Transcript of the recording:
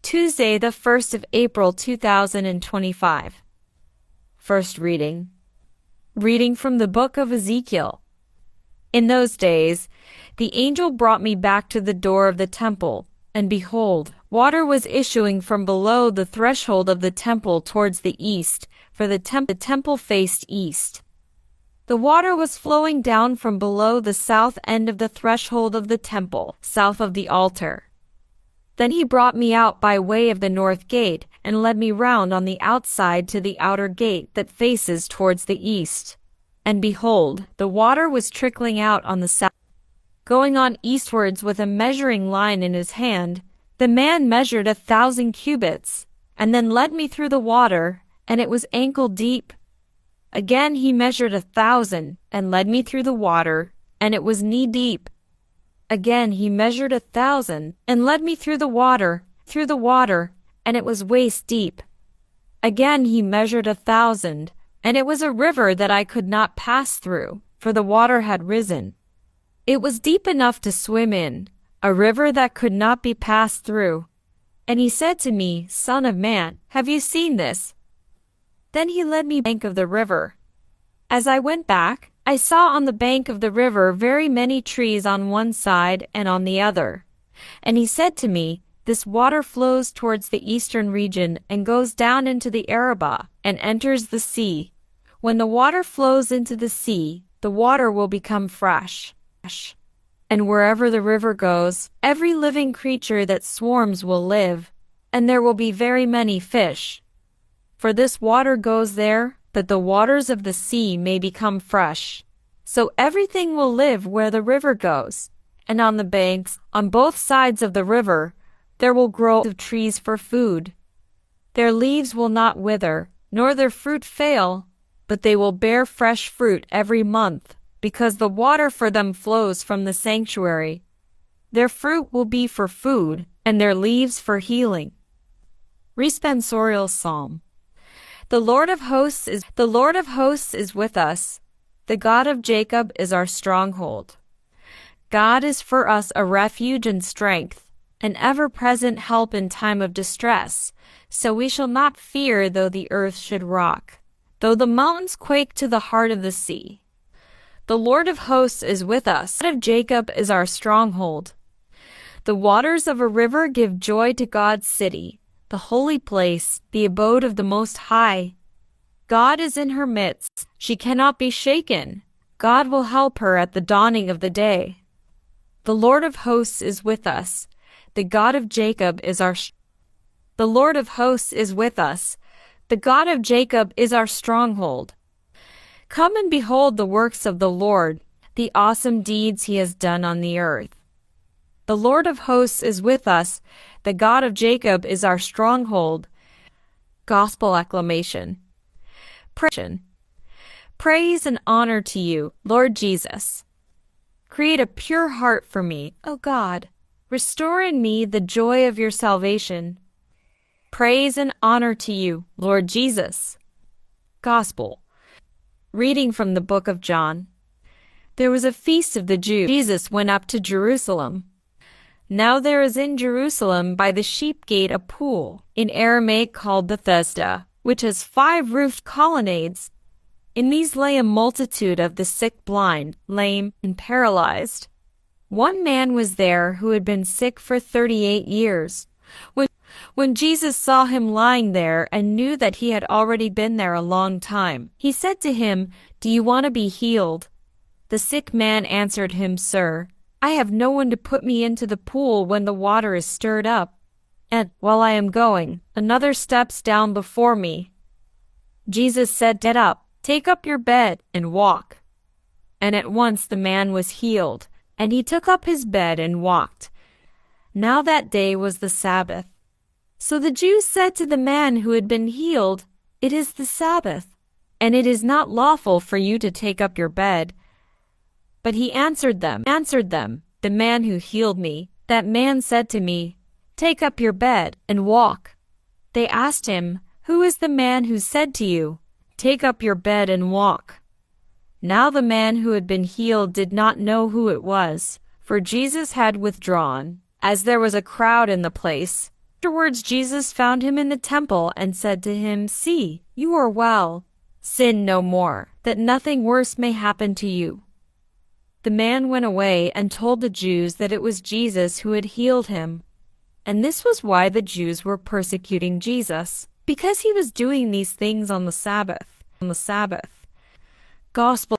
Tuesday, the 1st of April 2025. First reading. Reading from the book of Ezekiel. In those days, the angel brought me back to the door of the temple, and behold, water was issuing from below the threshold of the temple towards the east, for the temple faced east. The water was flowing down from below the south end of the threshold of the temple, south of the altar. Then he brought me out by way of the north gate, and led me round on the outside to the outer gate that faces towards the east. And behold, the water was trickling out on the south. Going on eastwards with a measuring line in his hand, the man measured 1,000 cubits, and then led me through the water, and it was ankle deep. Again he measured 1,000, and led me through the water, and it was knee deep. Again he measured 1,000, and led me through the water, and it was waist deep. Again he measured 1,000, and it was a river that I could not pass through, for the water had risen. It was deep enough to swim in, a river that could not be passed through. And he said to me, Son of man, have you seen this? Then he led me bank of the river. As I went back, I saw on the bank of the river very many trees on one side and on the other. And he said to me, This water flows towards the eastern region and goes down into the Arabah and enters the sea. When the water flows into the sea, the water will become fresh. And wherever the river goes, every living creature that swarms will live, and there will be very many fish. For this water goes there, that the waters of the sea may become fresh. So everything will live where the river goes, and on the banks, on both sides of the river, there will grow trees for food. Their leaves will not wither, nor their fruit fail, but they will bear fresh fruit every month, because the water for them flows from the sanctuary. Their fruit will be for food, and their leaves for healing. Responsorial Psalm. The Lord of hosts is with us. The God of Jacob is our stronghold. God is for us a refuge and strength, an ever-present help in time of distress. So we shall not fear though the earth should rock, though the mountains quake to the heart of the sea. The Lord of hosts is with us. The God of Jacob is our stronghold. The waters of a river give joy to God's city, the holy place, the abode of the Most High. God is in her midst. She cannot be shaken. God will help her at the dawning of the day. The Lord of hosts is with us. The God of Jacob is our The Lord of hosts is with us. The God of Jacob is our stronghold. Come and behold the works of the Lord, the awesome deeds he has done on the earth. The Lord of hosts is with us. The God of Jacob is our stronghold. Gospel acclamation. Praise and honor to you, Lord Jesus. Create a pure heart for me, O God. Restore in me the joy of your salvation. Praise and honor to you, Lord Jesus. Gospel. Reading from the book of John. There was a feast of the Jews. Jesus went up to Jerusalem. Now there is in Jerusalem by the sheep gate a pool, in Aramaic called Bethesda, which has 5 roofed colonnades. In these lay a multitude of the sick, blind, lame, and paralyzed. One man was there who had been sick for 38 years. When Jesus saw him lying there and knew that he had already been there a long time, he said to him, Do you want to be healed? The sick man answered him, Sir, I have no one to put me into the pool when the water is stirred up. And, while I am going, another steps down before me. Jesus said, Get up, take up your bed, and walk. And at once the man was healed, and he took up his bed and walked. Now that day was the Sabbath. So the Jews said to the man who had been healed, It is the Sabbath, and it is not lawful for you to take up your bed. But he answered them, The man who healed me, that man said to me, Take up your bed and walk. They asked him, Who is the man who said to you, Take up your bed and walk? Now the man who had been healed did not know who it was, for Jesus had withdrawn, as there was a crowd in the place. Afterwards Jesus found him in the temple and said to him, "See, you are well. Sin no more, that nothing worse may happen to you." The man went away and told the Jews that it was Jesus who had healed him. And this was why the Jews were persecuting Jesus, because he was doing these things on the Sabbath. Gospel